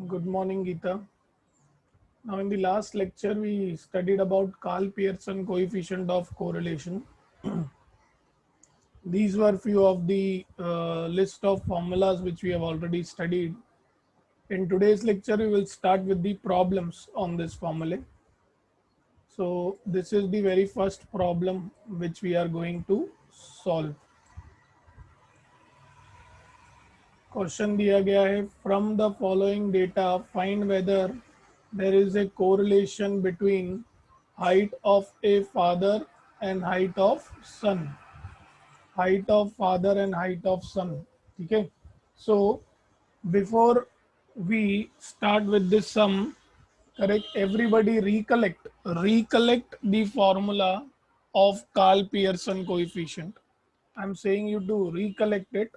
Good morning, Geeta. Now, in the last lecture, we studied about Karl Pearson coefficient of correlation. These were few of the list of formulas which we have already studied. In today's lecture, we will start with the problems on this formula. So, this is the very first problem which we are going to solve. Question दिया गया है from the following data find whether there is a correlation between height of a father and height of son height of son ठीक है so before we start with this sum correct everybody recollect the formula of Karl Pearson coefficient. I'm saying you to recollect it.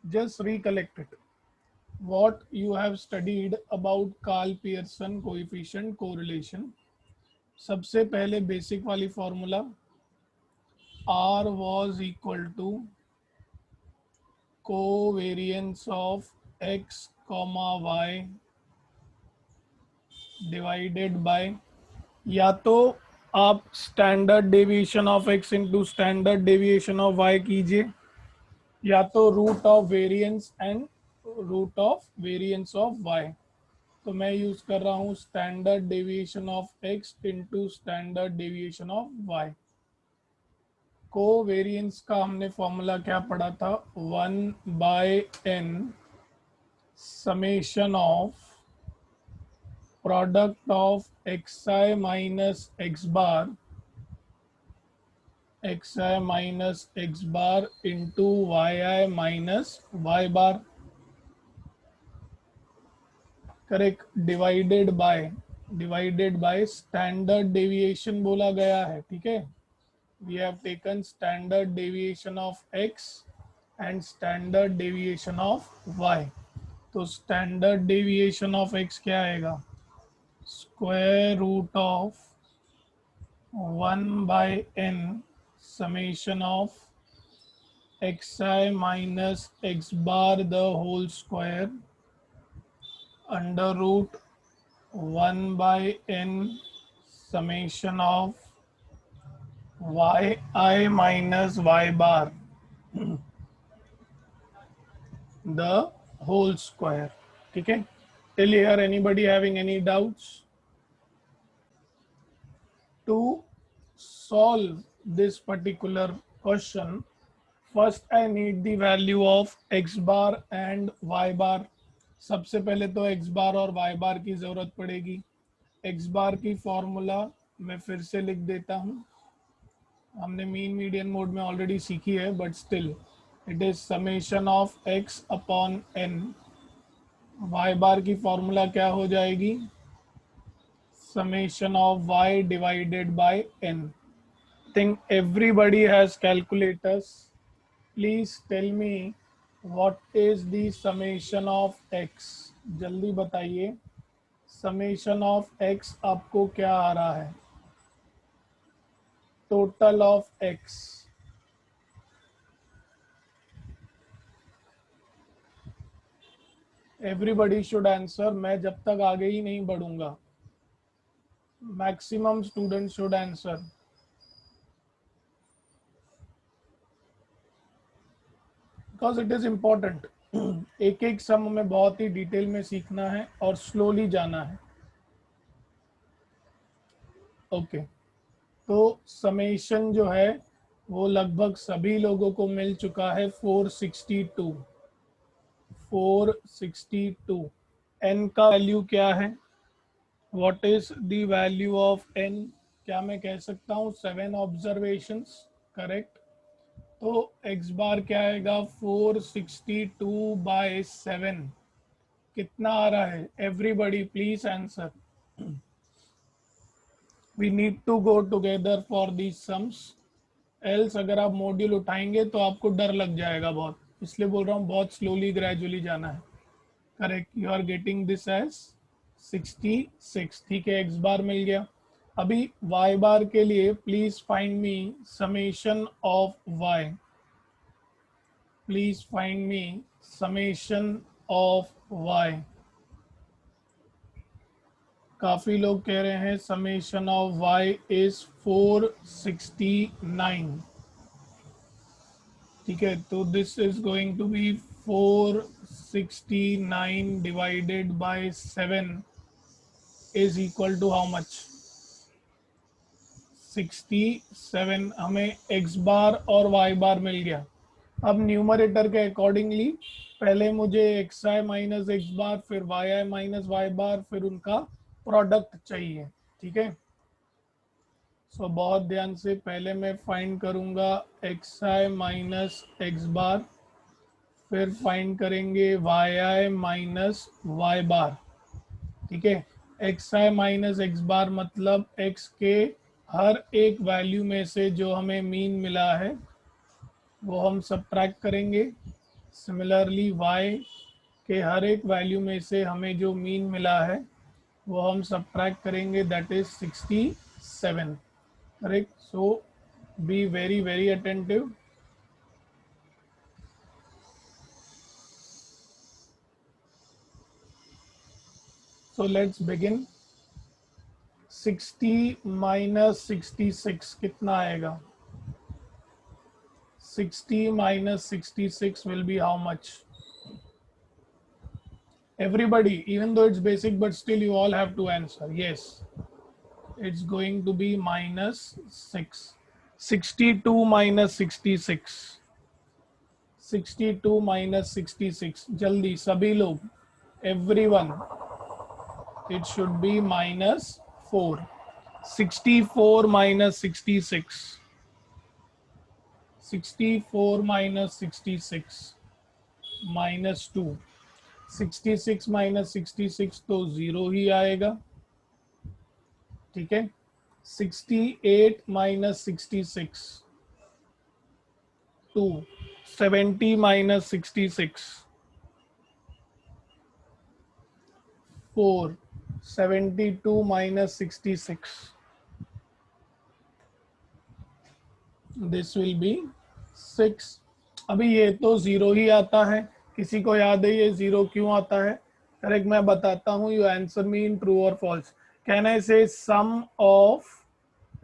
Just recollect it. What you have studied about Karl Pearson coefficient correlation. सबसे पहले basic वाली formula R was equal to covariance of x comma y divided by या तो आप standard deviation of x into standard deviation of y कीजिए या तो root of variance and root of variance of y. तो मैं use कर रहा हूँ standard deviation of x into standard deviation of y. Covariance का हमने फॉर्मूला क्या पढ़ा था 1/n summation of product of xi minus x bar into yi minus y bar correct divided by standard deviation बोला गया है ठीक है. We have taken standard deviation of x and standard deviation of y. तो standard deviation of x क्या आएगा square root of 1/n summation of xi minus x bar the whole square under root 1/n summation of yi minus y bar the whole square. ठीक है. Till here anybody having any doubts? To solve this particular question, first I need the value of x bar and y bar. सबसे पहले तो x bar और y bar की जरूरत पड़ेगी. x बार की फॉर्मूला मैं फिर से लिख देता हूँ. हमने मीन मीडियन मोड में ऑलरेडी सीखी है but still it is summation of x upon n. y bar की फॉर्मूला क्या हो जाएगी summation of y divided by n. Think everybody has calculators. Please tell me what is the summation of x. जल्दी बताइए summation of x आपको क्या आ रहा है total of x. Everybody should answer. मैं जब तक आगे ही नहीं बढ़ूंगा. Maximum student should answer. Because it is important. एक एक सम में बहुत ही डिटेल में सीखना है और स्लोली जाना है. ओके तो समेशन जो है वो लगभग सभी लोगों को मिल चुका है 462. n का वैल्यू क्या है what is the value of n. क्या मैं कह सकता हूँ 7 ऑब्जर्वेशंस करेक्ट. तो x बार क्या आएगा 462/7. कितना आ रहा है everybody please answer. We need to go together for these sums else अगर आप मॉड्यूल उठाएंगे तो आपको डर लग जाएगा बहुत. इसलिए बोल रहा हूँ बहुत स्लोली ग्रेजुअली जाना है. Correct you are getting this as 66. ठीक है x बार मिल गया. अभी y बार के लिए please find me summation of y. Please find me summation of y. काफी लोग कह रहे हैं समेशन ऑफ y इज 469, ठीक है, तो this is going to be 469 divided by 7 is equal to how much, 67। हमें x बार और y बार मिल गया। अब न्यूमरेटर के अकॉर्डिंगली पहले मुझे xi माइनस एक्स बार, फिर yi माइनस वाई बार, फिर उनका प्रोडक्ट चाहिए, ठीक है। सो बहुत ध्यान से, पहले मैं फाइंड करूंगा xi माइनस एक्स बार, फिर फाइंड करेंगे yi माइनस वाई बार, ठीक है। xi माइनस एक्स बार मतलब x के हर एक वैल्यू में से जो हमें मीन मिला है वो हम सब्ट्रैक्ट करेंगे। सिमिलरली y के हर एक वैल्यू में से हमें जो मीन मिला है वो हम सब्ट्रैक्ट करेंगे, that is 67, correct. So be very very attentive. So let's begin. 60 minus 66 कितना आएगा? 60 minus 66 will be how much? Everybody, even though it's basic, but still you all have to answer. Yes, it's going to be minus 6. 62 minus 66. 62 minus 66. जल्दी सभी लोग, everyone, it should be minus 4. 64 minus 66. 64 minus 66 minus 2. 66 minus 66 तो 0 ही आएगा, ठीक है। 68 minus 66 2. 70 minus 66 4. 72 minus 66, this will B 6। अभी ये तो 0 ही आता है, किसी को याद है ये 0 क्यों आता है? करेक्ट, मैं बताता हूँ, you answer me in true और false. Can I say sum of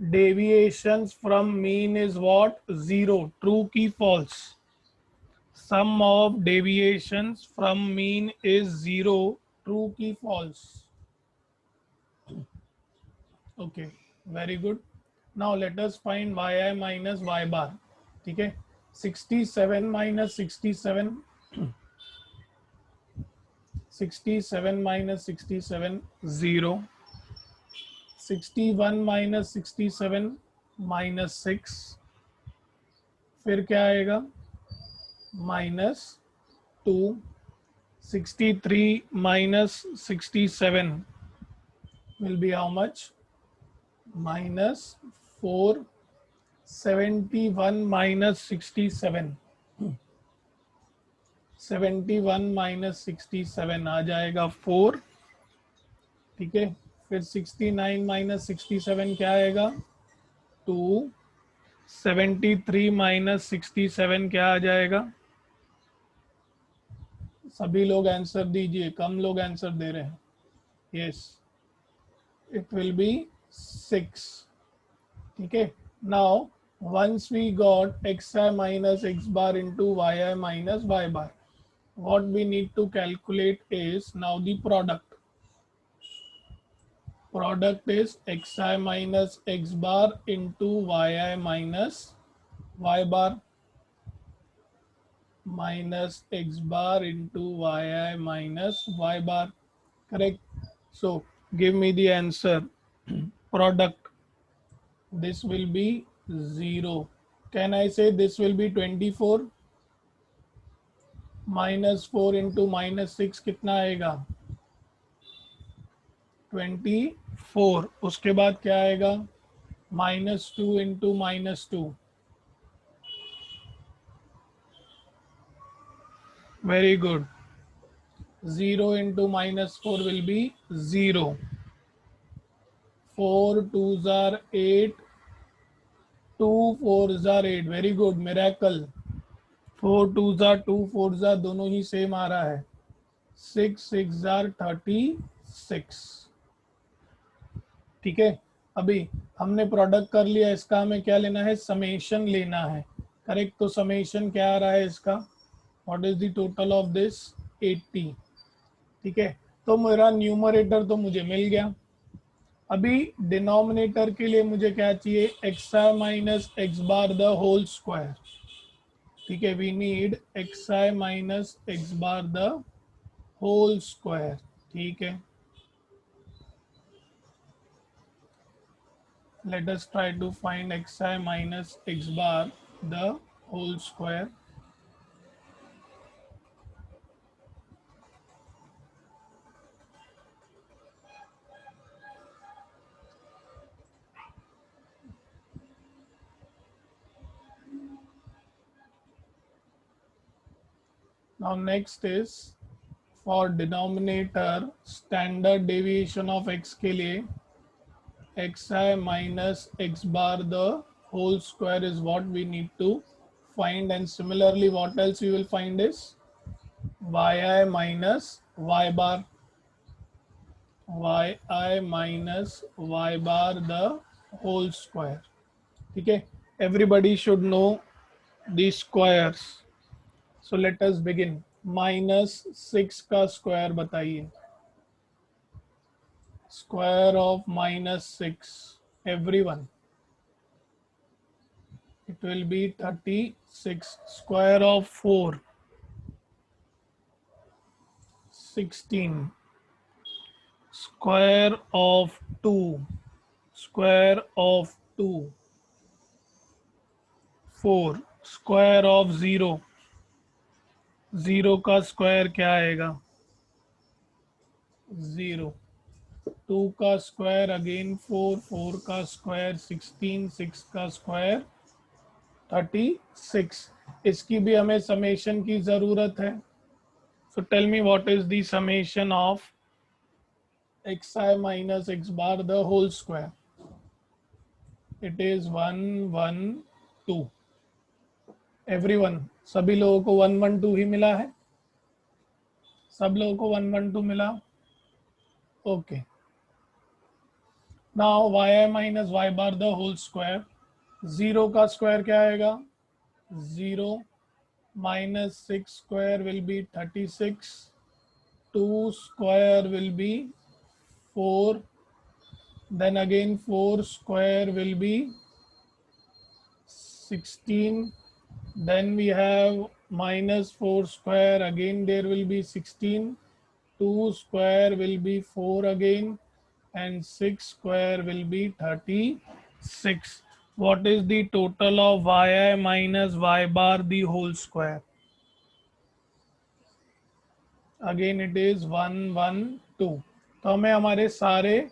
deviations from mean is what? 0, true की false? Sum of deviations from mean is 0, true की false? Okay, very good. Now let us find yi minus y bar, ठीक है। 67 minus 67, 67 minus 67 0. 61 minus 67 minus 6, फिर क्या आएगा? Minus 2. 63 minus 67 will be how much? Minus 4. 71 minus 67, 71 minus 67 आ जाएगा 4, ठीक है। फिर 69 माइनस 67 क्या आएगा? 2. 73 माइनस 67 क्या आ जाएगा? सभी लोग आंसर दीजिए, कम लोग आंसर दे रहे हैं। यस, इट विल बी 6, ठीक है। Now once we got xi minus x bar into yi minus y bar, what we need to calculate is now the product. Product is xi minus x bar into yi minus y bar minus x bar into yi minus y bar, correct? So give me the answer. Product, this will be 0. Can I say this will be 24? Minus 4 into minus 6 कितना आएगा? 24. उसके बाद क्या आएगा? Minus 2 into minus 2, very good. 0 into minus 4 will be 0. 4 2s are 8, 2 4s are 8, very good, miracle. 4 2s are 2, 4s are दोनों ही same आ रहा है। 6 6s are 36, ठीक है, अभी हमने प्रोडक्ट कर लिया, इसका हमें क्या लेना है, समेशन लेना है। करेक्ट, तो समेशन क्या आ रहा है इसका, what is the total of this 80। ठीक है, तो मेरा न्यूमरेटर तो मुझे मिल गया। अभी डिनोमिनेटर के लिए मुझे क्या चाहिए, x I minus x bar the whole square. ठीक है, we need x I minus x bar the whole square. ठीक है, let us try to find xi minus x bar the whole square. Now next is for denominator standard deviation of x के लिए xi minus x bar the whole square is what we need to find, and similarly what else we will find is yi minus y bar, yi minus y bar the whole square. ठीक है, everybody should know these squares. So let us begin. Minus 6 का square बताइए, square of minus 6, everyone, it will be 36. Square of 4, 16. Square of 2, square of 2, 4. Square of 0, 0 का square क्या आएगा, 0. 2 का square again 4, 4 का square 16, 6 का स्क्वायर 36. इसकी भी हमें समेशन की जरूरत है. So tell me what is the summation of xi minus x bar the whole square. It is 112. Everyone, सभी लोगों को 112 ही मिला है, सब लोगों को 112 मिला. Okay, now y minus y bar the whole square. 0 का स्क्वायर क्या आएगा, 0 minus 6 square will be 36, 2 square will be 4, then again 4 square will be 16, then we have minus 4 square, again there will be 16, 2 square will be 4 again, and 6 square will be 36. What is the total of yi minus y bar the whole square? Again it is 112. तो हमें हमारे सारे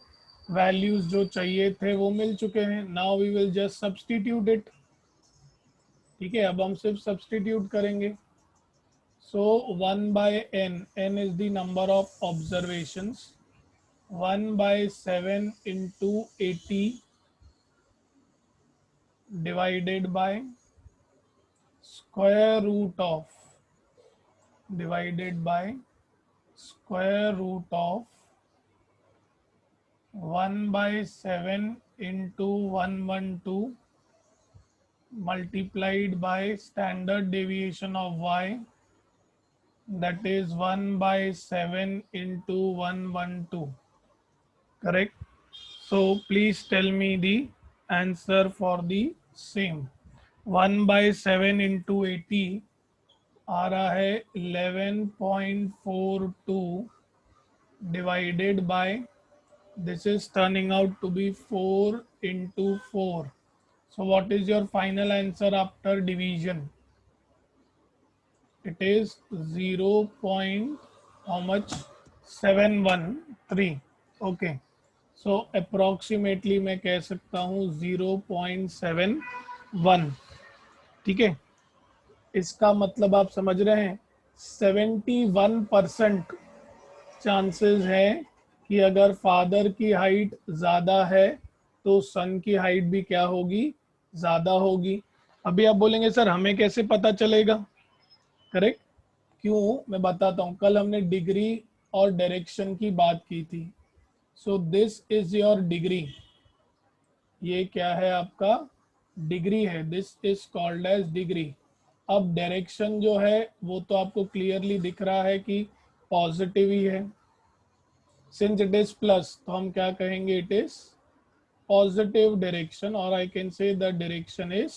values जो चाहिए थे वो मिल चुके हैं. Now we will just substitute it. ठीक है, अब हम सिर्फ सब्स्टिट्यूट करेंगे. So 1 by n, n is the number of observations, 1 by 7 into 80 divided by square root of, divided by square root of 1 by 7 into 112 multiplied by standard deviation of y, that is 1 by 7 into 112. Correct? So please tell me the answer for the same. 1 by 7 into 80 आ रहा है 11.42 divided by, this is turning out to be 4 into 4. So what is your final answer after division? It is 0. How much? 713. Okay, so approximately मैं कह सकता हूँ 0.71. ठीक है, इसका मतलब आप समझ रहे हैं 71% चांसेस है कि अगर फादर की हाइट ज़्यादा है तो सन की हाइट भी क्या होगी, ज़्यादा होगी. अभी आप बोलेंगे सर हमें कैसे पता चलेगा. करेक्ट, क्यों, मैं बताता हूँ. कल हमने डिग्री और डायरेक्शन की बात की थी. So this is your degree, ये क्या है आपका डिग्री है, this is called as degree. अब डायरेक्शन जो है वो तो आपको क्लियरली दिख रहा है कि पॉजिटिव ही है, सिंस इट इज प्लस तो हम क्या कहेंगे, इट इज पॉजिटिव डायरेक्शन, और I can say the direction is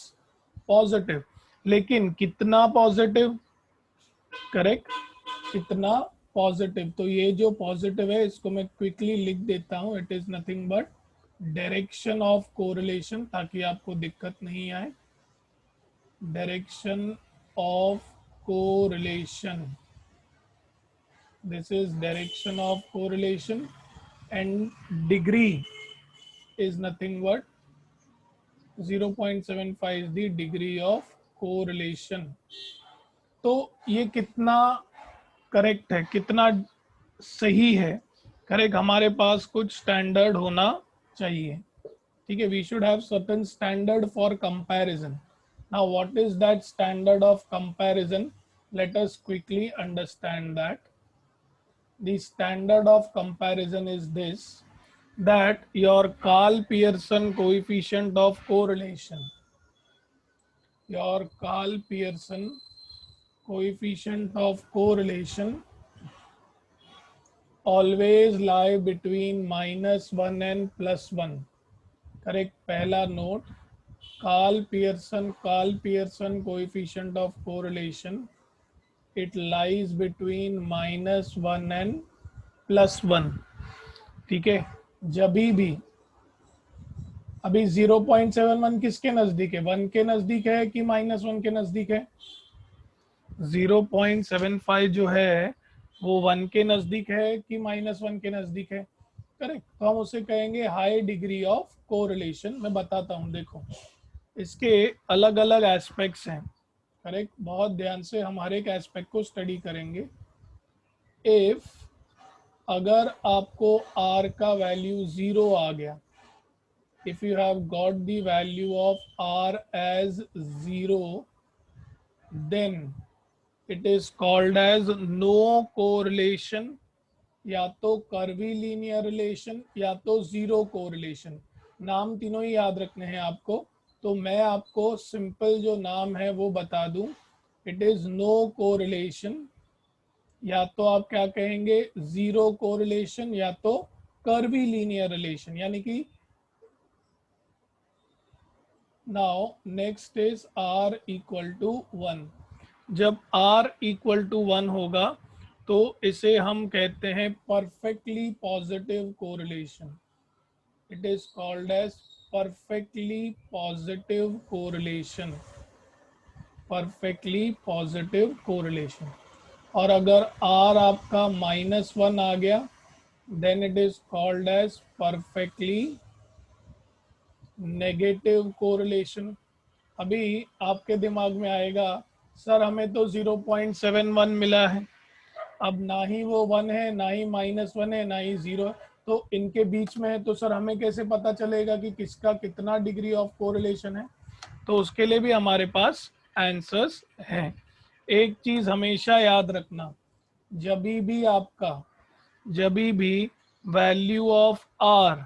positive. लेकिन कितना पॉजिटिव, करेक्ट, कितना पॉजिटिव, तो ये जो पॉजिटिव है इसको मैं क्विकली लिख देता हूं, it is nothing but direction of correlation, ताकि आपको दिक्कत नहीं आए। Direction of correlation, this is direction of correlation, and degree is nothing but 0.75 is the degree of correlation। तो ये कितना करेक्ट है, कितना सही है, करेक्ट, हमारे पास कुछ स्टैंडर्ड होना चाहिए, ठीक है, we should have certain standard for comparison. Now what is that standard of comparison, let us quickly understand that. The standard of comparison is this, that your Karl Pearson coefficient of correlation, your Karl Pearson coefficient of correlation always lie between -1 and +1, correct, पहला note, Karl Pearson coefficient of correlation, it lies between -1 and +1, ठीक है। जभी भी, अभी 0.71 किसके नजदीक है, 1 के नजदीक है कि -1 के नजदीक है, 0.75 जो है वो 1 के नजदीक है कि -1 के नजदीक है, करेक्ट, तो हम उसे कहेंगे हाई डिग्री ऑफ कोरिलेशन। मैं बताता हूं, देखो इसके अलग अलग एस्पेक्ट्स हैं, करेक्ट, बहुत ध्यान से हम हर एक एस्पेक्ट को स्टडी करेंगे। इफ अगर आपको r का वैल्यू 0 आ गया, if you have got the value of r as 0, then it is called as no correlation, या तो कर्वी लीनियर रिलेशन या तो जीरो कोरिलेशन, नाम तीनों ही याद रखने हैं आपको, तो मैं आपको सिंपल जो नाम है वो बता दूं, इट इज नो कोरिलेशन, या तो आप क्या कहेंगे जीरो कोरिलेशन, या तो कर्वी लीनियर रिलेशन, यानी कि now next is r equal to 1। जब r इक्वल टू 1 होगा तो इसे हम कहते हैं perfectly positive correlation, it is called as perfectly positive correlation, perfectly positive correlation. और अगर r आपका -1 आ गया, then it is called as perfectly negative correlation. अभी आपके दिमाग में आएगा सर हमें तो 0.71 मिला है, अब ना ही वो 1 है, ना ही -1 है, ना ही 0 है, तो इनके बीच में है, तो सर हमें कैसे पता चलेगा कि किसका कितना डिग्री ऑफ कोरिलेशन है, तो उसके लिए भी हमारे पास आंसर्स हैं। एक चीज हमेशा याद रखना, जब भी वैल्यू ऑफ r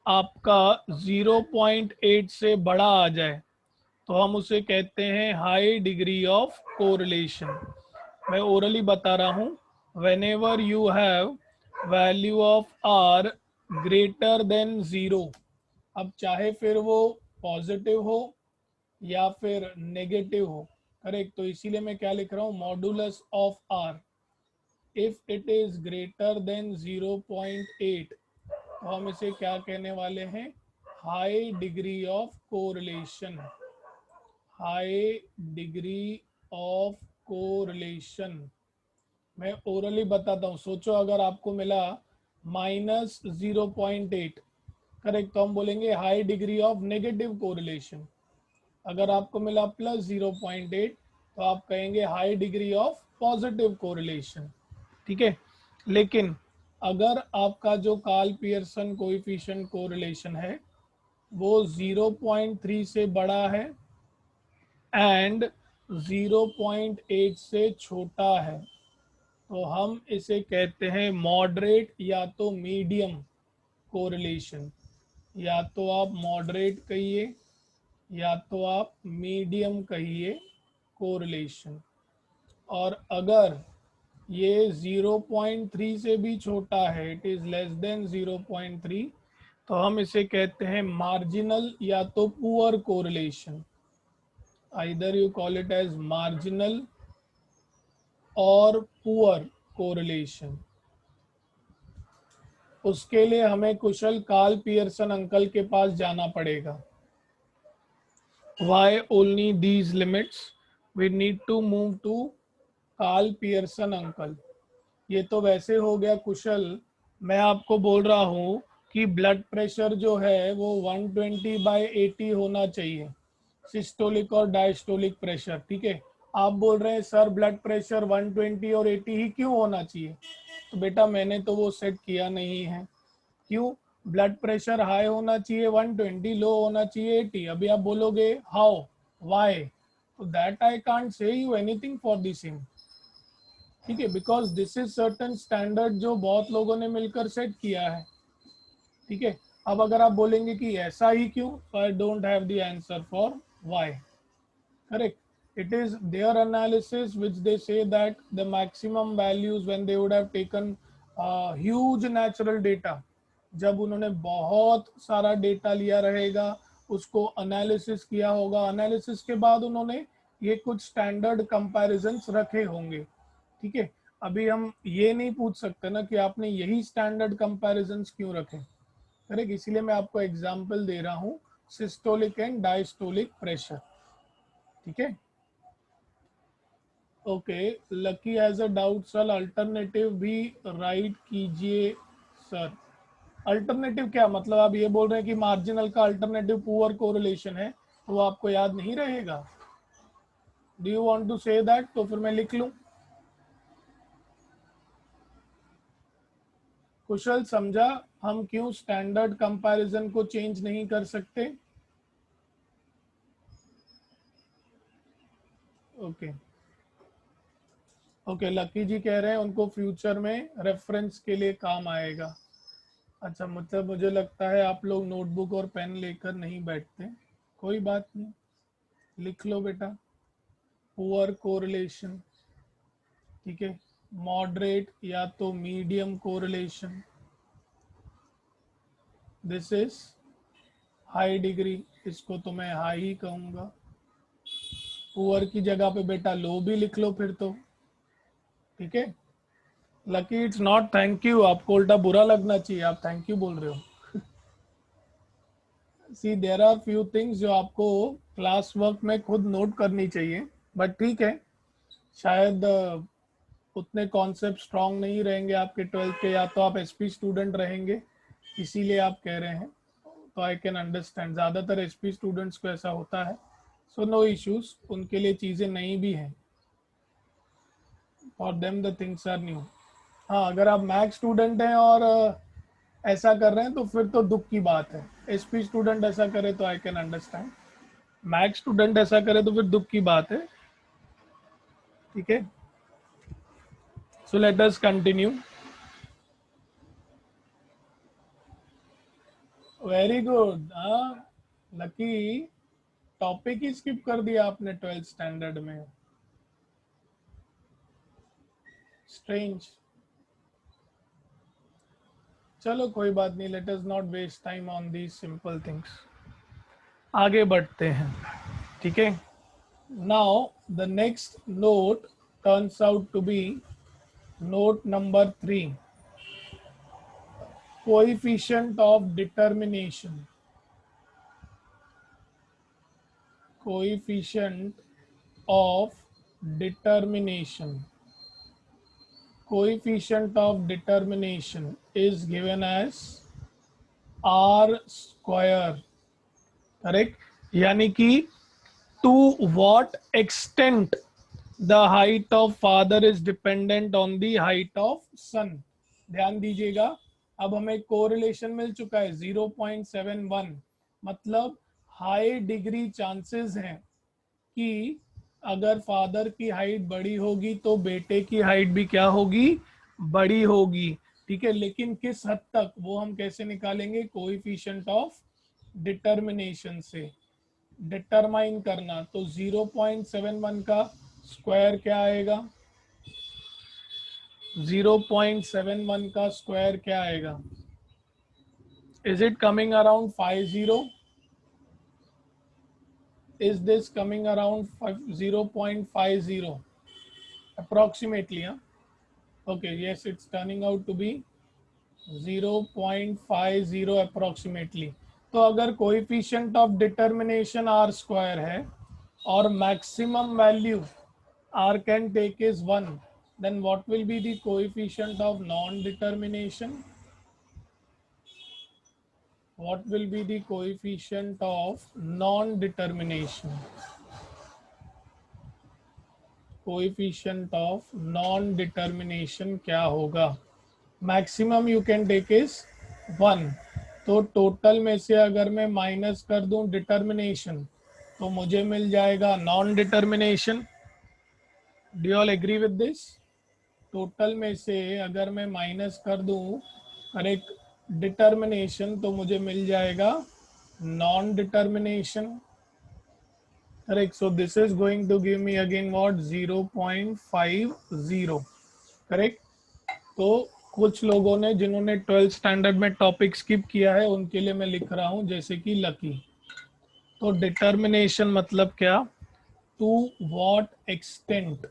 आपका 0.8 से बड़ा आ जाए तो हम उसे कहते हैं हाई डिग्री ऑफ कोरिलेशन। मैं ओरली बता रहा हूं, when ever you have value of r greater than 0, अब चाहे फिर वो पॉजिटिव हो या फिर नेगेटिव हो, करेक्ट, तो इसीलिए मैं क्या लिख रहा हूं, modulus of r, if it is greater than 0.8 तो हम इसे क्या कहने वाले हैं, high degree of correlation, high degree of correlation. मैं ओरली बताता हूँ, सोचो अगर आपको मिला -0.8, करेक्ट, तो हम बोलेंगे high degree of negative correlation. अगर आपको मिला +0.8 तो आप कहेंगे high degree of positive correlation, ठीक है। लेकिन अगर आपका जो कार्ल पियर्सन कोएफिशिएंट कोरिलेशन है वो 0.3 से बड़ा है एंड 0.8 से छोटा है, तो हम इसे कहते हैं मॉडरेट या तो मीडियम, कोरिलेशन, या तो आप मॉडरेट कहिए या तो आप मीडियम कहिए कोरिलेशन। और अगर ये 0.3 से भी छोटा है, इट इज लेस देन 0.3, तो हम इसे कहते हैं मार्जिनल या तो poor correlation. Either you call it as marginal और पुअर कोरिलेशन। उसके लिए हमें कुशल कार्ल पियर्सन अंकल के पास जाना पड़ेगा। Why only these limits? We need to move to Karl Pearson uncle. ये तो वैसे हो गया कुशल, मैं आपको बोल रहा हूँ कि ब्लड प्रेशर जो है वो 120/80 होना चाहिए, सिस्टोलिक और डायस्टोलिक प्रेशर, ठीक है। आप बोल रहे हैं सर ब्लड प्रेशर 120 और 80 ही क्यों होना चाहिए? तो बेटा मैंने तो वो सेट किया नहीं है। क्यों? ब्लड प्रेशर हाई होना चाहिए 120, लो होना चाहिए 80। अभी आप बोलोगे हाउ, व्हाई, तो that I can't say you anything for the same, ठीक है, because this is certain standard जो बहुत लोगों ने मिलकर सेट किया है, ठीक है। अब अगर आप बोलेंगे कि ऐसा ही क्यों, तो I don't have the answer for why. Correct. It is their analysis which they say that the maximum values when they would have taken huge natural data, जब उन्होंने बहुत सारा डेटा लिया रहेगा, उसको एनालिसिस किया होगा, एनालिसिस के बाद उन्होंने ये कुछ स्टैंडर्ड कंपैरिजंस रखे होंगे, ठीक है। अभी हम ये नहीं पूछ सकते ना कि आपने यही स्टैंडर्ड कंपैरिजंस क्यों रखे, करेक्ट। इसीलिए मैं आपको एग्जांपल दे रहा हूँ सिस्टोलिक एंड डायस्टोलिक प्रेशर, ठीक है। Okay, lucky has a doubt sir, alternative भी राइट कीजिए सर। अल्टरनेटिव क्या मतलब? आप ये बोल रहे हैं कि मार्जिनल का अल्टरनेटिव पुअर कोरिलेशन है, तो वो आपको याद नहीं रहेगा? Do you want to say that? तो फिर मैं लिख लूं। कुशल समझा हम क्यों स्टैंडर्ड कंपैरिजन को चेंज नहीं कर सकते? ओके ओके, लकी जी कह रहे हैं उनको फ्यूचर में रेफरेंस के लिए काम आएगा। अच्छा, मतलब मुझे लगता है आप लोग नोटबुक और पेन लेकर नहीं बैठते। कोई बात नहीं, लिख लो बेटा, पुअर कोरिलेशन, ठीक है, मॉडरेट या तो medium correlation, this is high degree, इसको तो मैं हाई ही कहूँगा। पुअर की जगह पे बेटा लो भी लिख लो फिर तो, ठीक है। Lucky it's not thank you, आपको उल्टा बुरा लगना चाहिए, आप थैंक यू बोल रहे हो। सी देयर आर फ्यू थिंग्स जो आपको क्लास वर्क में खुद नोट करनी चाहिए, बट ठीक है, शायद उतने कॉन्सेप्ट स्ट्रांग नहीं रहेंगे आपके 12th के, या तो आप एसपी स्टूडेंट रहेंगे इसीलिए आप कह रहे हैं, तो आई कैन अंडरस्टैंड। ज़्यादातर एसपी स्टूडेंट्स को ऐसा होता है, सो नो इश्यूज, उनके लिए चीज़ें नई भी हैं, for them the things are new. हाँ, अगर आप मैथ्स स्टूडेंट हैं और ऐसा कर रहे हैं तो फिर तो दुख की बात है। एसपी स्टूडेंट ऐसा करे तो I can understand, maths student ऐसा करे तो फिर दुख की बात है, ठीक है। So let us continue. Very good. हाँ लकी, टॉपिक ही स्किप कर दिया आपने 12th स्टैंडर्ड में, स्ट्रेंज। चलो कोई बात नहीं, let us not waste time on these simple things, आगे बढ़ते हैं, ठीक है। Now the next note turns out to be note number 3, coefficient of determination, coefficient of determination, coefficient of determination is given as r square, correct. यानी कि to what extent the height of father is dependent on the height of son। ध्यान दीजिएगा, अब हमें correlation मिल चुका है 0.71, मतलब high degree chances हैं कि अगर फादर की हाइट बड़ी होगी तो बेटे की हाइट भी क्या होगी? बड़ी होगी। ठीक है, लेकिन किस हद तक वो हम कैसे निकालेंगे, कोएफिशिएंट ऑफ डिटर्मिनेशन से डिटरमाइन करना। तो 0.71 का स्क्वायर क्या आएगा, 0.71 का स्क्वायर क्या आएगा, is it coming around 50, is this coming around 0.50 approximately, huh? Okay, yes, it's turning out to be 0.50 approximately. तो अगर coefficient of determination R square है और maximum value r can take is 1, then what will be the coefficient of non-determination? What will be the coefficient of non-determination? Coefficient of non-determination क्या होगा, maximum you can take is 1। तो total में से अगर मैं minus कर दूं determination तो मुझे मिल जाएगा non determination. Do you all agree with this? Total में से अगर मैं माइनस कर दूं करेक्ट डिटर्मिनेशन तो मुझे मिल जाएगा non determination. Correct, so this is going to give me again what, 0.50। Correct, तो कुछ लोगों ने जिन्होंने 12th स्टैंडर्ड में टॉपिक स्किप किया है उनके लिए मैं लिख रहा हूं, जैसे कि लकी। तो डिटर्मिनेशन मतलब क्या, टू व्हाट एक्सटेंट,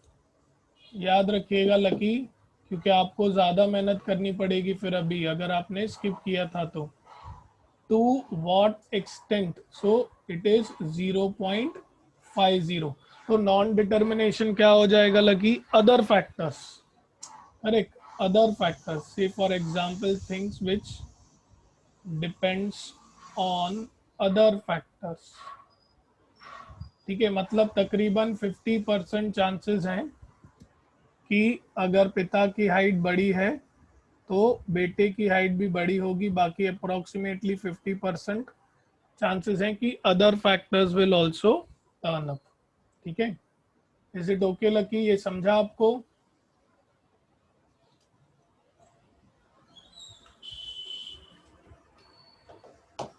याद रखिएगा लकी, क्योंकि आपको ज़्यादा मेहनत करनी पड़ेगी फिर अभी अगर आपने स्किप किया था तो। To what extent, so it is 0.50। तो नॉन डिटर्मिनेशन क्या हो जाएगा lucky, other factors. Correct, other factors, say for example things which depends on other factors. ठीक है, मतलब तकरीबन 50% चांसेस हैं कि अगर पिता की हाइट बड़ी है तो बेटे की हाइट भी बड़ी होगी, बाकी अप्रोक्सीमेटली 50% चांसेस हैं कि other factors will also turn up. ठीक है, इज इट ओके लकी, ये समझा आपको?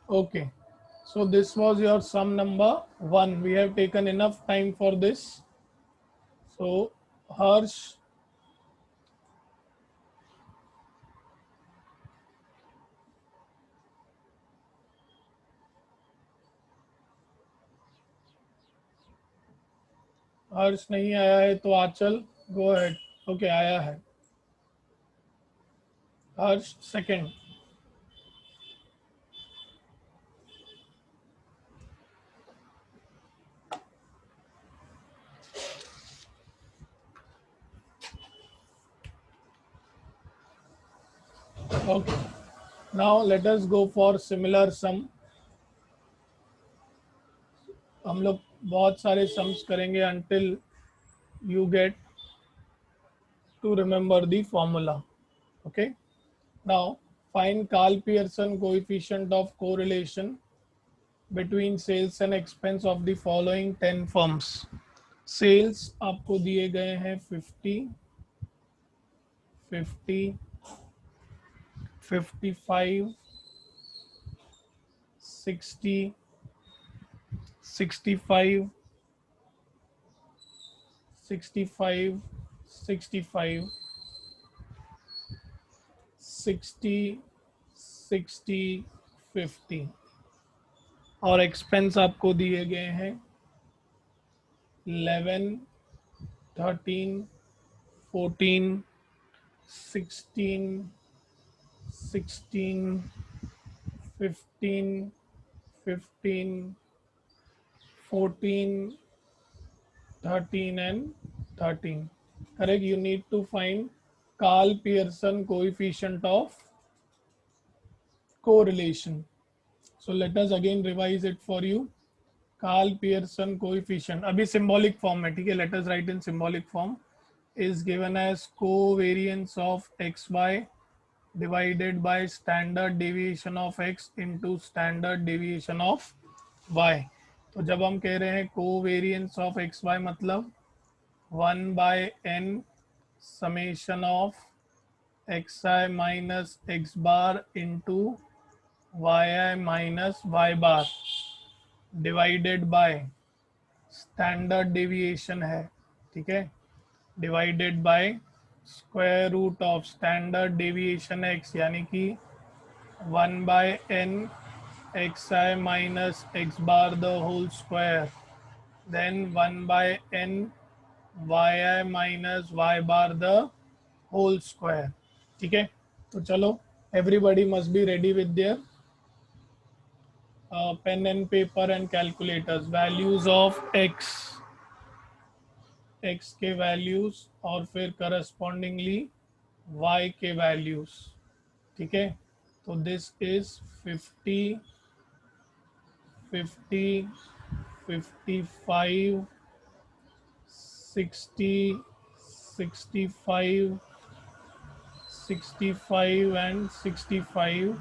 Okay, so this was your sum number 1. We have taken enough time for this. So Harsh, हर्ष नहीं आया है तो आंचल गो अहेड। ओके, आया है Harsh second. Okay, now let us go for similar sum. हम लोग बहुत सारे सम्स करेंगे until you get to remember the formula. Okay, now find Karl Pearson coefficient of correlation between sales and expense of the following 10 firms. Sales आपको दिए गए हैं 50, 50, 55, 60, 65, 65, 65, 60, 60, 50 और एक्सपेंस आपको दिए गए हैं 11, 13, 14, 16, 16, 15, 15, 14, 13 and 13. Correct, you need to find Karl Pearson coefficient of correlation. So let us again revise it for you. Karl Pearson coefficient अभी symbolic form में, ठीक है, let us write in symbolic form, is given as covariance of xy divided by standard deviation of x into standard deviation of y. तो जब हम कह रहे हैं covariance of xy मतलब 1/n summation of xi minus x bar into yi minus y bar divided by standard deviation है, ठीक है, divided by square root of standard deviation x, यानी कि 1/n xi minus x bar the whole square, then 1/n yi minus y bar the whole square, ठीक है। तो चलो, everybody must be ready with their pen and paper and calculators। values of x के values और फिर correspondingly y के values, ठीक है। तो this is 50, 50, 55, 60, 65, 65 and 65,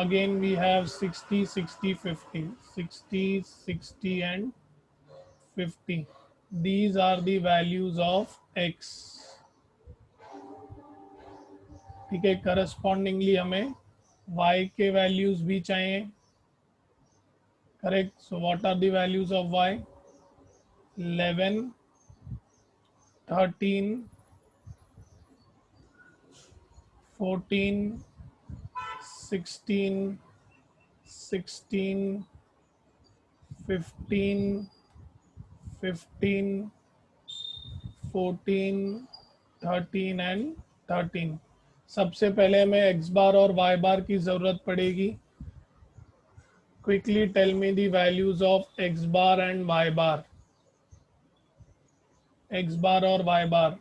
again we have 60, 60, 50, 60, 60 and 50, these are the values of x, ठीक है। Correspondingly हमें y के वैल्यूज भी चाहिए, correct. So what are the values of y? 11, 13, 14, 16, 16, 15, 15, 14, 13 and 13। सबसे पहले हमें x बार और y बार की ज़रूरत पड़ेगी। Quickly tell me the values of x bar and y bar. x bar और y बार,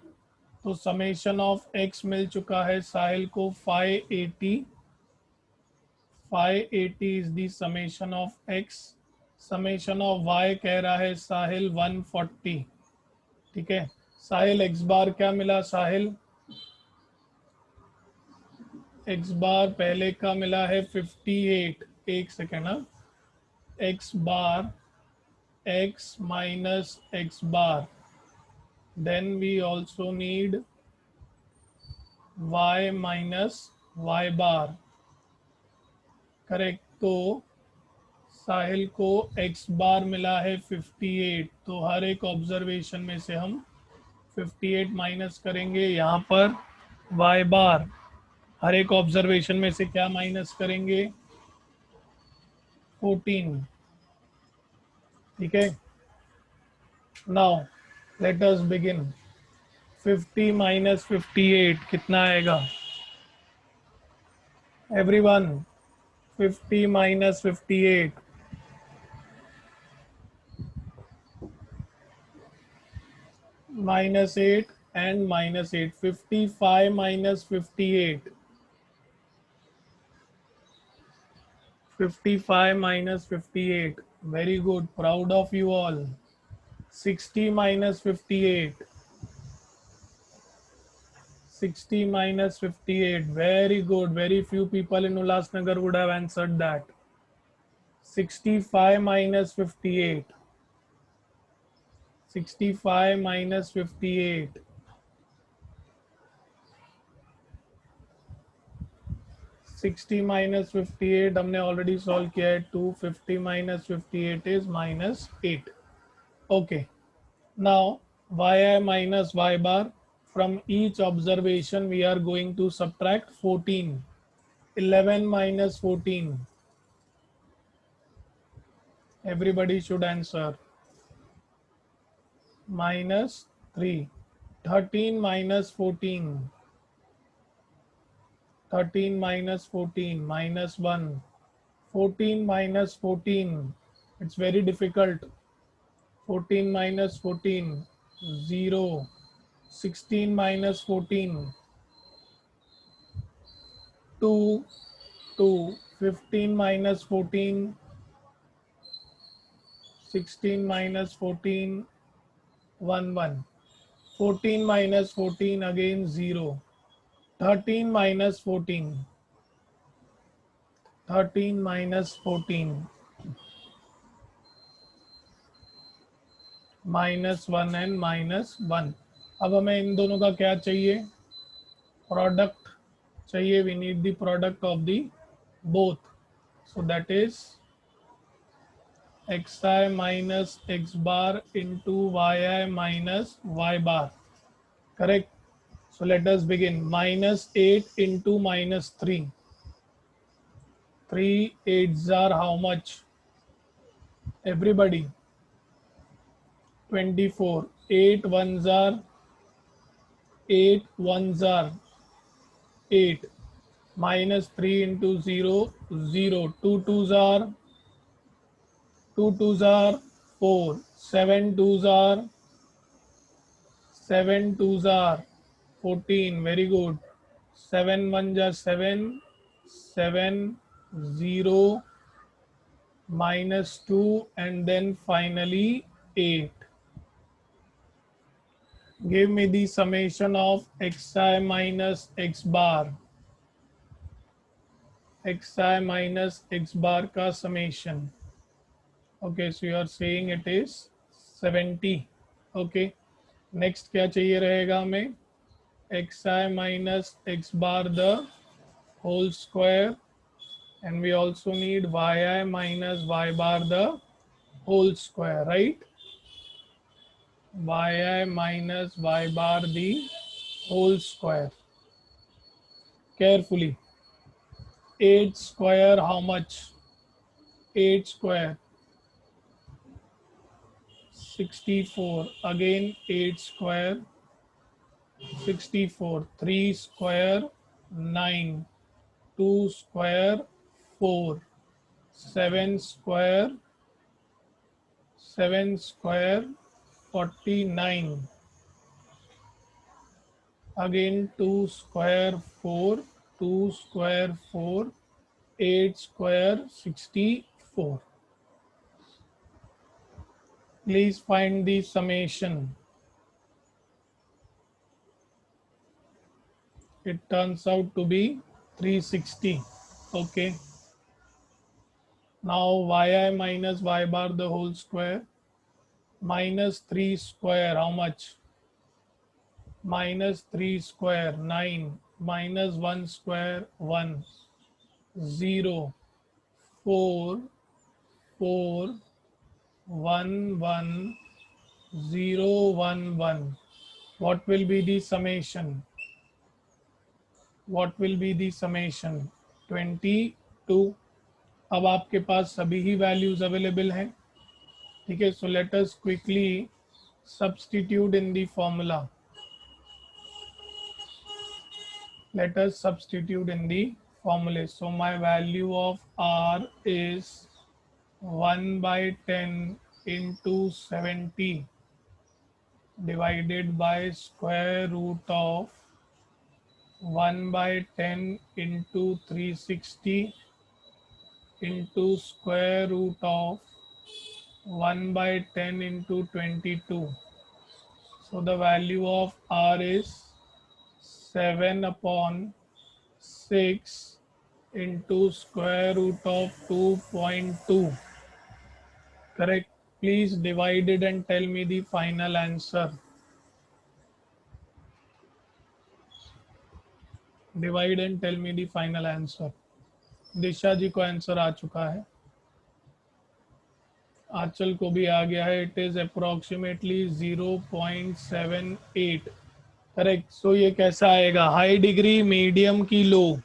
तो समेशन ऑफ x मिल चुका है साहिल को 580, 580 is the summation of x। Summation of y कह रहा है साहिल 140, ठीक है। साहिल x बार क्या मिला साहिल? x बार पहले का मिला है 58, एक सेकेंड ना, x bar x minus x bar, then we also need y minus y bar, correct. तो साहिल को x बार मिला है 58, तो हर एक ऑब्जर्वेशन में से हम 58 माइनस करेंगे। यहाँ पर y बार हर एक ऑब्जर्वेशन में से क्या माइनस करेंगे? 14, ठीक है। Now let us begin. 50 minus 58 कितना आएगा everyone? 50 minus 58, minus 8 and minus 8, 55 minus 58, 55 minus 58, very good, proud of you all। 60 minus 58, 60 minus 58, very good, very few people in Ulhasnagar would have answered that। 65 minus 58, 65 minus 58, 60 minus 58 हमने already solve किया है। 250 minus 58 is minus 8, okay। Now yi minus y bar, from each observation we are going to subtract 14, 11 minus 14, everybody should answer, minus 3, 13 minus 14, 13 minus 14, minus 1, 14 minus 14, it's very difficult, 14 minus 14, 0, 16 minus 14, 2, 2, 15 minus 14, 16 minus 14, 1, 1, 14 minus 14 again 0, 13 minus 14, 13 minus 14, minus 1 and minus 1। अब हमें इन दोनों का क्या चाहिए? product चाहिए, we need the product of the both. So that is xi minus x bar into yi minus y bar. Correct. So let us begin. Minus 8 into minus 3. 3 8s are how much? Everybody. 24. 8 ones are 8 ones are 8. Minus 3 into 0, 0. 2 twos are 2 twos are 4. 7 twos are 7 twos are 14. Very good. 7 ones are 7. 7 0 minus 2 and then finally 8. Give me the summation of xi minus x bar. Xi minus x bar का summation. Okay, so you are saying it is 70. Okay, next क्या चाहिए रहेगा हमें? xi minus x bar the whole square, and we also need yi minus y bar the whole square, right? yi minus y bar the whole square. Carefully. 8 square how much? 8 square 64. Again 8 square 64. 3 square 9. 2 square 4. 7 square 49. Again 2 square 4. 2 square 4. 8 square 64. Please find the summation. It turns out to be 360. Okay. Now yi minus y bar the whole square. Minus 3 square how much? Minus 3 square 9. Minus 1 square 1. 0 4 4 1 1 0 1 1. What will be the summation? What will be the summation? 22. अब आपके पास सभी ही values available हैं. ठीक है, so let us quickly substitute in the formula. Let us substitute in the formula. So my value of r is 1 by 10 into 70 divided by square root of 1 by 10 into 360 into square root of 1 by 10 into 22. So the value of r is 7 upon 6 into square root of 2.2. Correct. Please divide it and tell me the final answer. Divide and tell me the final answer. दिशा जी को answer आ चुका है, आंचल को भी आ गया है. It is approximately 0.78. Correct. सो ये कैसा आएगा? हाई डिग्री मीडियम की लो.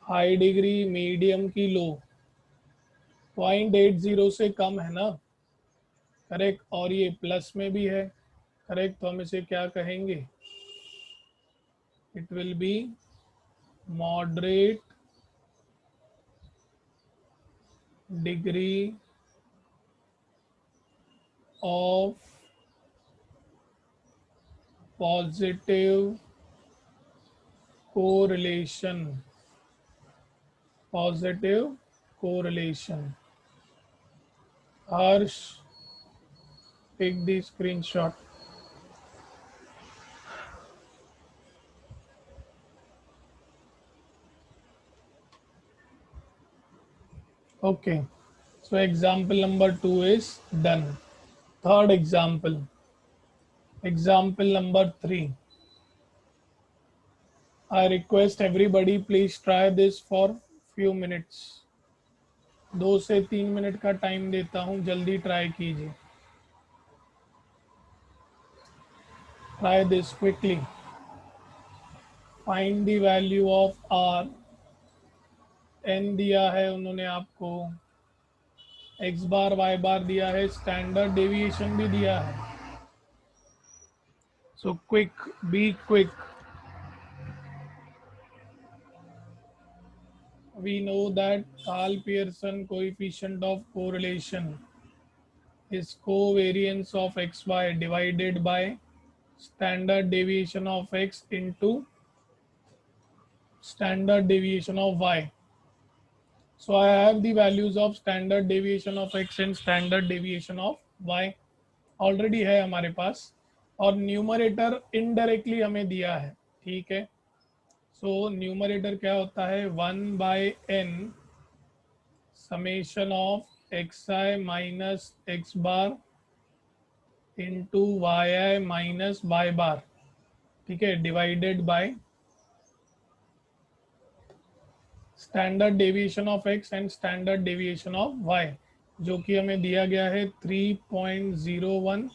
हाई डिग्री मीडियम की लो 0.80 से कम है ना. करेक्ट. और ये प्लस में भी है. करेक्ट. तो हम इसे क्या कहेंगे? It will be moderate degree of positive correlation. Positive correlation. Harsh, take the screenshot. Okay, so example number 2 is done. Third example. Example number 3. I request everybody please try this for few minutes. 2 से 3 minute का time देता हूँ, जल्दी try कीजिए. Try this quickly. Find the value of r. n दिया है उन्होंने आपको, x बार y बार दिया है, स्टैंडर्ड डेविएशन भी दिया है. So quick, be quick. We know that Karl Pearson coefficient of correlation is covariance of xy divided by standard deviation of x into standard deviation of y. So I have the values of standard deviation of x and standard deviation of y already है हमारे पास, और numerator indirectly हमें दिया है. ठीक है, so numerator क्या होता है, 1/n summation of X I minus x bar into Y I minus Y bar. ठीक है, divided by standard deviation of X and standard deviation of Y, जो कि हमें दिया गया है 3.01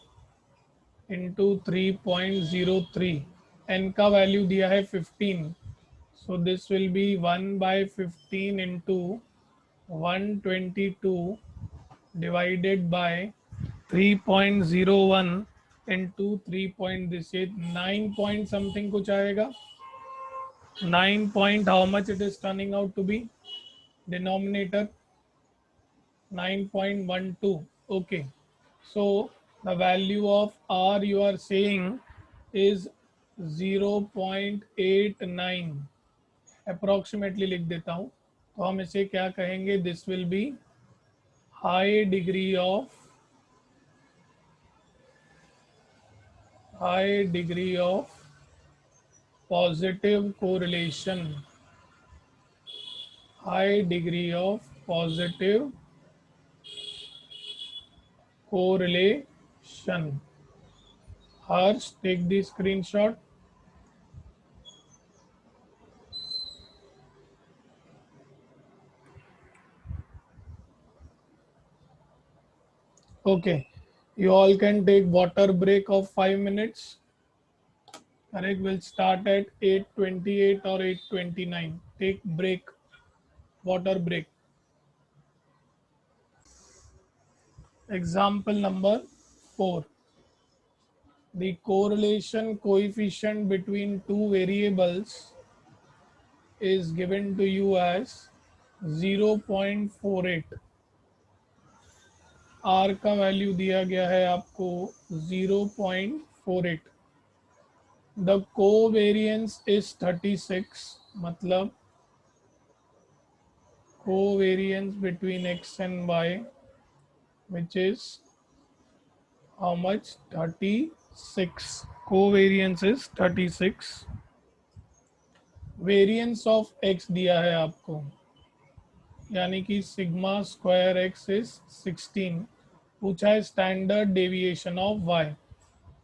इंटू 3.03. एन का वैल्यू दिया है 15, so this will B 1/15 into 122 divided by 3.01 into 3 point this 9 point something कुछ आएगा. 9 point, how much it is turning out to be? Denominator 9.12. Okay, so the value of r you are saying is 0.89 approximately लिख देता हूँ. तो हम इसे क्या कहेंगे, this will be high degree of positive correlation. High degree of positive correlation. Harsh, take the screenshot. Okay, you all can take water break of 5 minutes. Correct, will start at 8:28 or 8:29. Take break, water break. Example number 4. The correlation coefficient between two variables is given to you as 0.48. R का value दिया गया है आपको 0.48. The covariance is 36, मतलब covariance between x and y, which is how much, 36. Covariance is 36. Variance of x दिया है आपको, यानी कि सिग्मा स्क्वायर एक्स इज 16. पूछा है स्टैंडर्ड डेविएशन ऑफ y.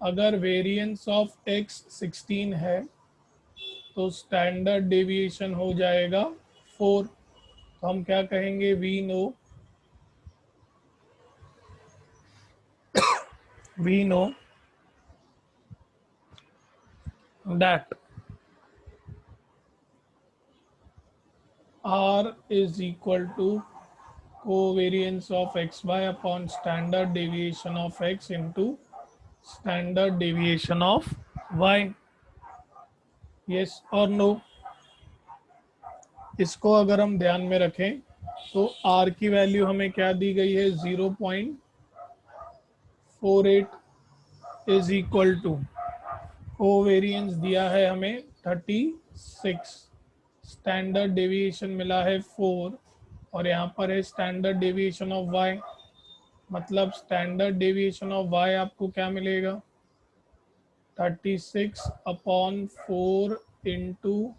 अगर वेरिएंस ऑफ x 16 है तो स्टैंडर्ड डेविएशन हो जाएगा 4. तो हम क्या कहेंगे, we know that r is equal to covariance of xy upon standard deviation of x into standard deviation of y. yes or no? इसको अगर हम ध्यान में रखें तो r की वैल्यू हमें क्या दी गई है, 0.48 इज इक्वल टू कोवेरियंस दिया है हमें 36, स्टैंडर्ड डेविएशन मिला है 4, और यहाँ पर है स्टैंडर्ड डेविएशन ऑफ y. मतलब स्टैंडर्ड डेविएशन ऑफ y आपको क्या मिलेगा, 36 upon 4 into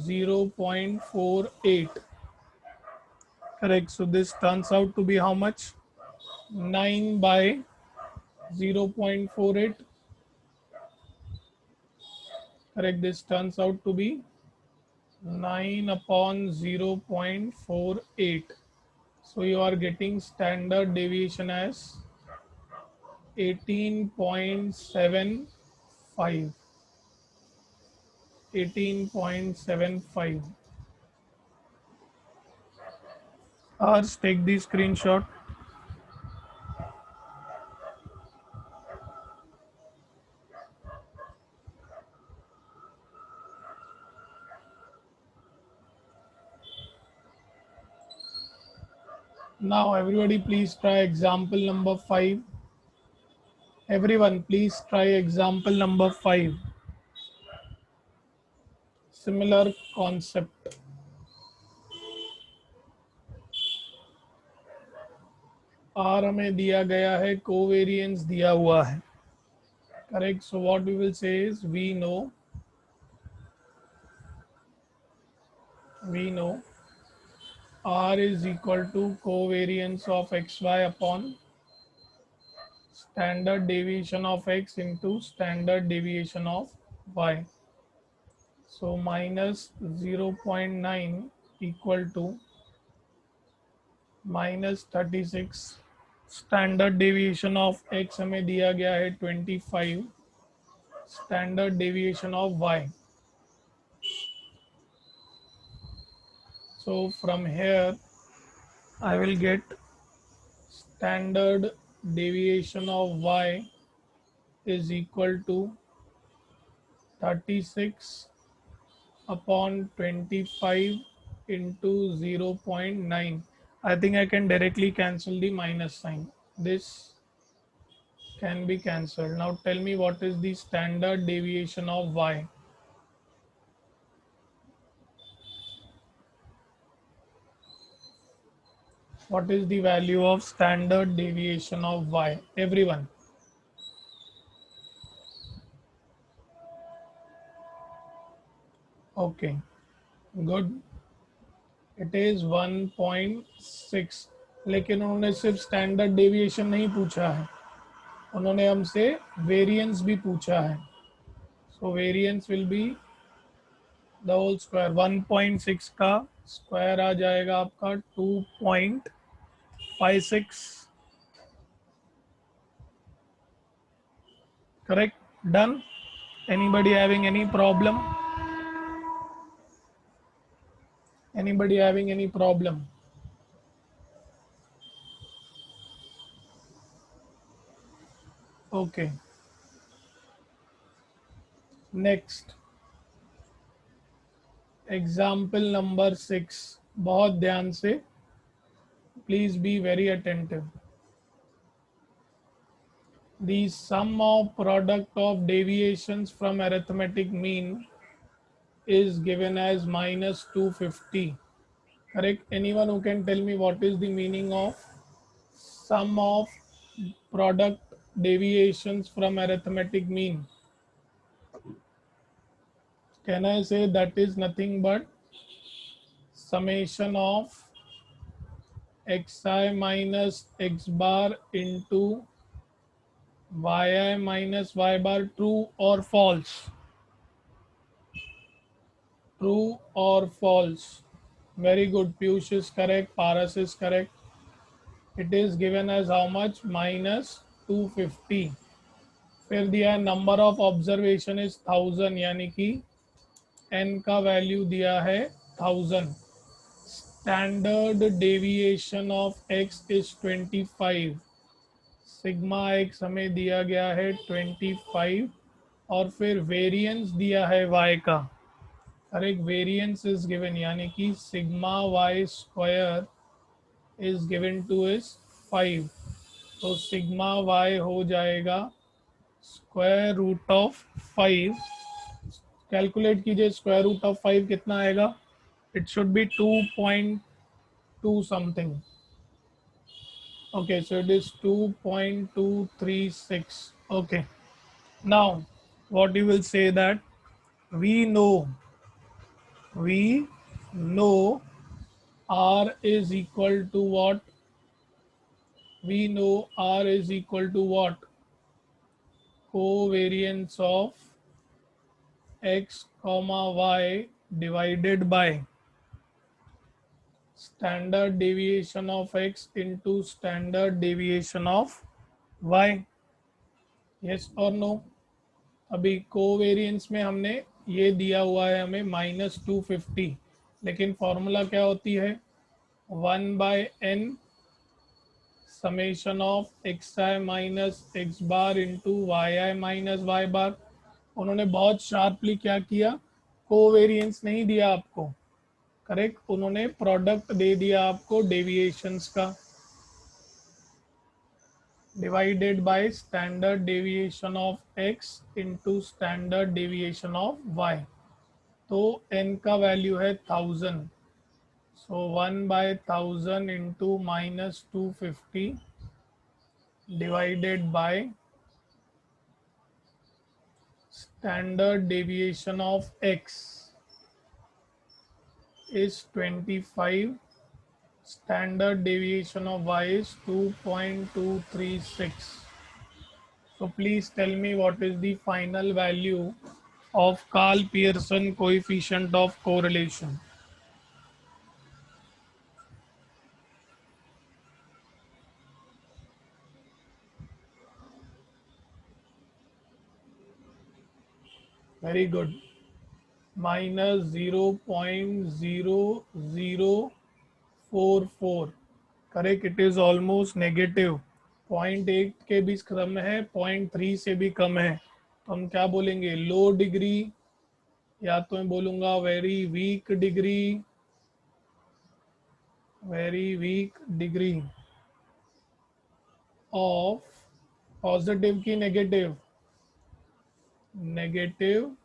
0.48. Correct. So this turns out to be how much, 9/0.48. correct, this turns out to be 9 upon 0.48. So you are getting standard deviation as 18.75. 18.75. Ours, take the screenshot. Now everybody please try example number 5. Everyone please try example number 5. Similar concept. R हमें दिया गया है, covariance दिया हुआ है. Correct. So what we will say is we know R is equal to covariance of xy upon standard deviation of x into standard deviation of y. So minus 0.9 equal to minus 36. Standard deviation of x हमें दिया गया है 25. Standard deviation of y. So from here I will get standard deviation of y is equal to 36 upon 25 into 0.9. I think I can directly cancel the minus sign. This can be cancelled. Now tell me what is the standard deviation of y. What is the value of standard deviation of y? Everyone. Okay, good. It is 1.6. लेकिन उन्होंने सिर्फ standard deviation नहीं पूछा है, उन्होंने हमसे variance भी पूछा है. So variance will be the whole square. 1.6 का स्क्वायर आ जाएगा आपका 2.56. Correct. Done. Anybody having any problem? Anybody having any problem? Okay. Next. Example number 6. बहुत ध्यान से. Please be very attentive. The sum of product of deviations from arithmetic mean is given as minus 250. Correct. Anyone who can tell me what is the meaning of sum of product deviations from arithmetic mean? Can I say that is nothing but summation of xi minus x bar into yi minus y bar? True or false? True or false? Very good. Piyush is correct. Paras is correct. It is given as how much? Minus 250. फिर दिया है number of observation is 1000, यानी कि n का value दिया है 1000. Standard deviation of x is 25. Sigma x हमें दिया गया है 25 और फिर वेरिएंस दिया है y का. करेक्ट. वेरिएंस इज गिवन, यानी कि sigma y square is given two is 5. तो सिग्मा y हो जाएगा स्क्वायर रूट ऑफ 5. कैलकुलेट कीजिए स्क्वायर रूट ऑफ 5 कितना आएगा. It should be 2.2 something. Okay, so it is 2.236. Okay, now what you will say that we know R is equal to what? We know R is equal to what? Covariance of x comma y divided by standard deviation of x into standard deviation of y. yes और no. अभी covariance में हमने ये दिया हुआ है हमें -250, लेकिन फॉर्मूला क्या होती है 1/n summation of X I minus x bar into Y I minus Y bar. उन्होंने बहुत शार्पली क्या किया, कोवेरियंस नहीं दिया आपको, करेक्ट, उन्होंने प्रोडक्ट दे दिया आपको डेविएशंस का, divided by standard deviation of x into standard deviation of y. तो n का वैल्यू है 1000, सो 1/1000 into -250 divided by standard deviation of x is 25, standard deviation of y is 2.236. so please tell me what is the final value of Karl Pearson coefficient of correlation. Very good. -0.0044. Correct, it is almost negative. 0.8 के भी कम है, 0.3 से भी कम है, तो हम क्या बोलेंगे, लो डिग्री, या तो मैं बोलूंगा very weak degree, very weak degree of positive की negative, negative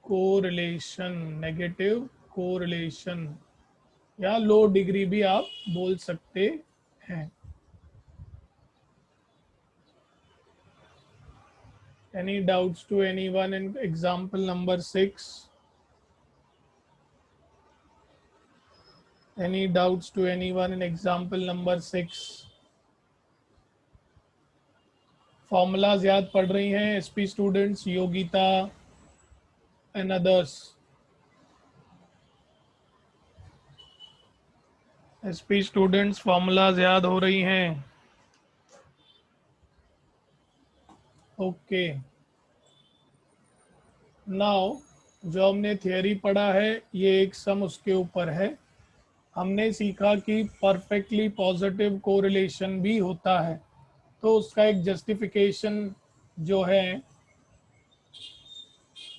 correlation, negative correlation, या लो डिग्री भी आप बोल सकते हैं. Any doubts to anyone in example number 6? Any doubts to anyone in example number 6? Formulas याद पढ़ रही हैं SP students, Yogita and others? SP students formulas याद हो रही हैं? ओके. नाउ जो हमने थियरी पढ़ा है ये एक सम उसके ऊपर है. हमने सीखा कि परफेक्टली पॉजिटिव कोरिलेशन भी होता है, तो उसका एक जस्टिफिकेशन जो है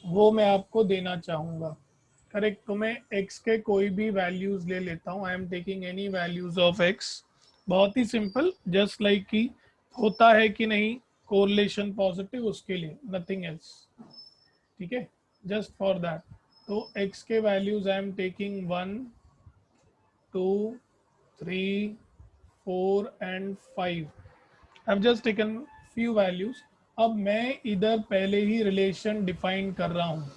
वो मैं आपको देना चाहूँगा. करेक्ट, तो मैं x के कोई भी वैल्यूज ले लेता हूँ. I am taking any values of x. बहुत ही सिंपल, जस्ट लाइक कि होता है कि नहीं कोरिलेशन पॉजिटिव, उसके लिए, नथिंग एल्स. ठीक है, जस्ट फॉर दैट. तो x के values I am taking 1, 2, 3, 4 and 5. I have just taken few values. अब मैं इधर पहले ही रिलेशन डिफाइन कर रहा हूँ.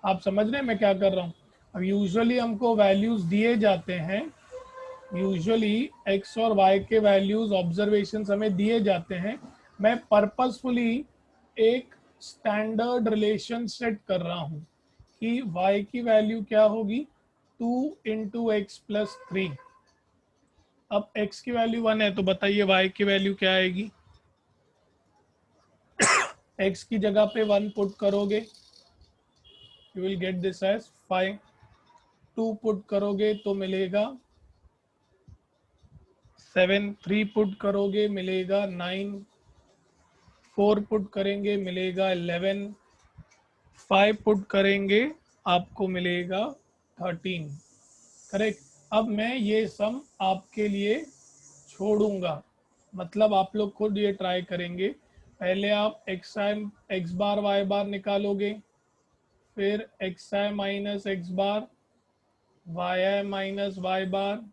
आप समझ रहे हैं मैं क्या कर रहा हूँ. अब यूजुअली हमको वैल्यूज दिए जाते हैं, यूजुअली x और y के वैल्यूज ऑब्जर्वेशंस हमें दिए जाते हैं. मैं पर्पसफुली एक स्टैंडर्ड रिलेशन सेट कर रहा हूँ कि y की वैल्यू क्या होगी, 2 इंटू एक्स प्लस 3. अब x की वैल्यू 1 है, तो बताइए y की वैल्यू क्या आएगी. x की जगह पे 1 पुट करोगे, you will get this as 5. 2 put करोगे तो मिलेगा 7. 3 पुट करोगे मिलेगा 9. 4 पुट करेंगे मिलेगा 11. 5 पुट करेंगे आपको मिलेगा 13. करेक्ट. अब मैं ये सम आपके लिए छोड़ूंगा, मतलब आप लोग खुद ये ट्राई करेंगे. पहले आप एक्स बार वाई बार निकालोगे, फिर एक्स आई माइनस एक्स बार, वाई आई minus Y bar,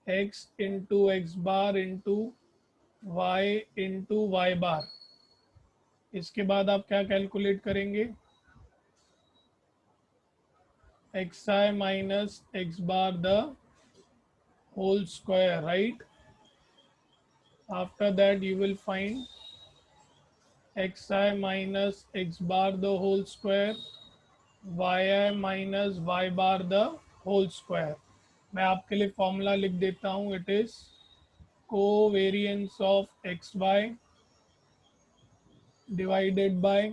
x into x bar into y into y bar. इसके बाद आप क्या कैलकुलेट करेंगे, x I minus x bar the whole square, right. After that you will find xi minus x bar the whole square, yi minus y bar the whole square. मैं आपके लिए formula लिख देता हूँ. It is covariance of x y divided by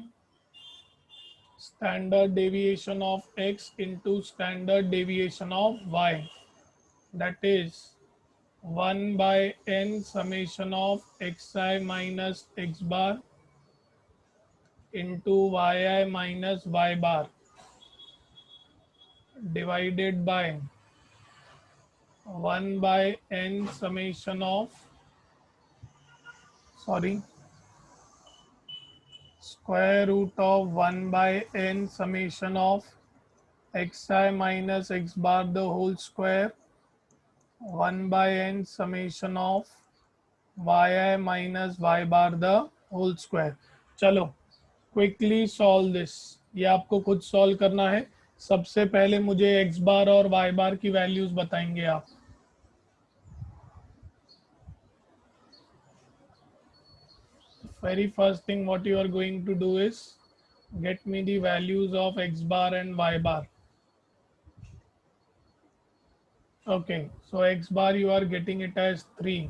standard deviation of x into standard deviation of y, that is 1 by n summation of xi minus x bar into yi minus y bar divided by 1 by n summation of square root of 1 by n summation of xi minus x bar the whole square 1 by n summation of yi minus y bar the whole square. चलो quickly solve this. ये आपको खुद solve करना है. सबसे पहले मुझे x bar और y बार की वैल्यूज बताएंगे आप. Very first thing what you are going to do is get me the values of x bar and y bar. Okay, so x bar you are getting it as 3.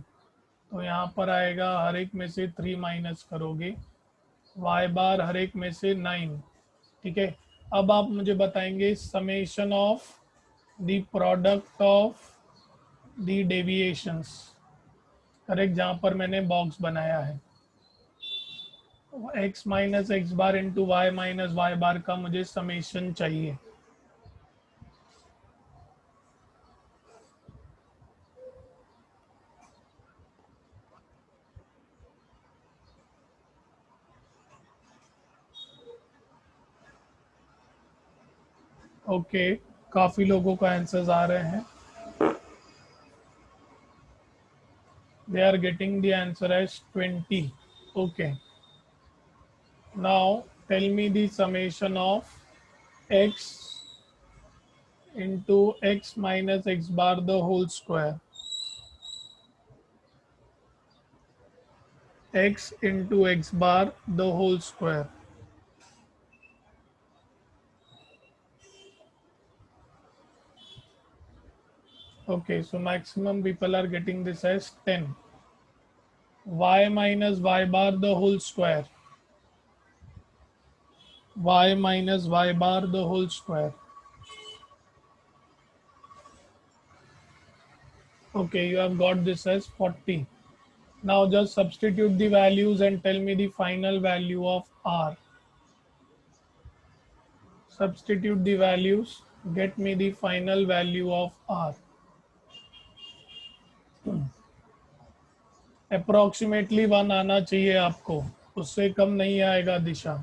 तो यहाँ पर आएगा हर एक में से 3 माइनस करोगे. y बार हर एक में से 9. ठीक है. अब आप मुझे बताएंगे summation of the product of the deviations. Correct. जहाँ पर मैंने बॉक्स बनाया है x minus x bar into Y minus Y बार का मुझे समेशन चाहिए. ओके काफ़ी लोगों का आंसर्स आ रहे हैं. They are getting the answer as 20. Okay. Now tell me the summation of x into x minus x bar the whole square. X into x bar the whole square. Okay, so maximum people are getting this as 10. Y minus y bar the whole square. Y minus y bar the whole square. Okay, you have got this as 40. Now just substitute the values and tell me the final value of R. Substitute the values, get me the final value of R. Approximately 1 आना चाहिए आपको, उससे कम नहीं आएगा दिशा.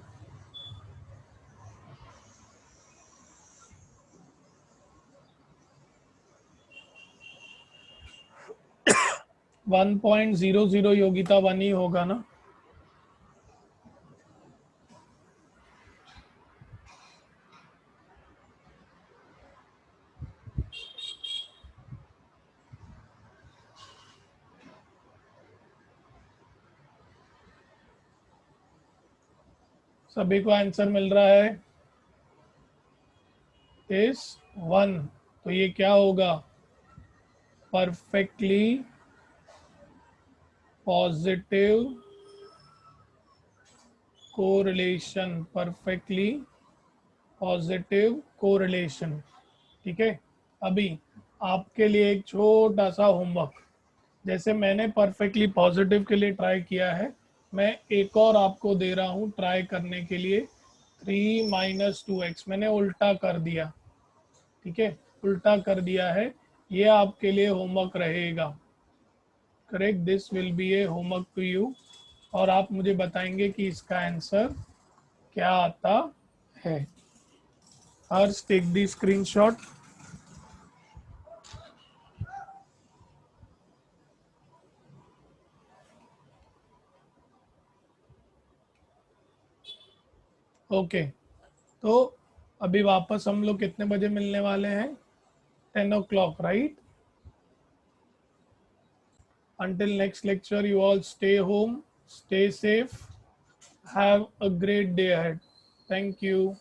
1.00 योगिता 1 ही होगा ना. सभी को आंसर मिल रहा है. इस 1. तो ये क्या होगा? Perfectly positive correlation. Perfectly positive correlation. ठीक है. अभी आपके लिए एक छोटा सा होमवर्क. जैसे मैंने परफेक्टली पॉजिटिव के लिए ट्राई किया है, मैं एक और आपको दे रहा हूँ ट्राई करने के लिए. 3 माइनस 2x मैंने उल्टा कर दिया. ठीक है, उल्टा कर दिया है. ये आपके लिए होमवर्क रहेगा. Correct. This will be a homework to you. और आप मुझे बताएंगे कि इसका आंसर क्या आता है. हर्ष टेक दी स्क्रीनशॉट. ओके. तो अभी वापस हम लोग कितने बजे मिलने वाले हैं? 10 o'clock, right? Until next lecture, you all stay home, stay safe, Have a great day ahead. Thank you.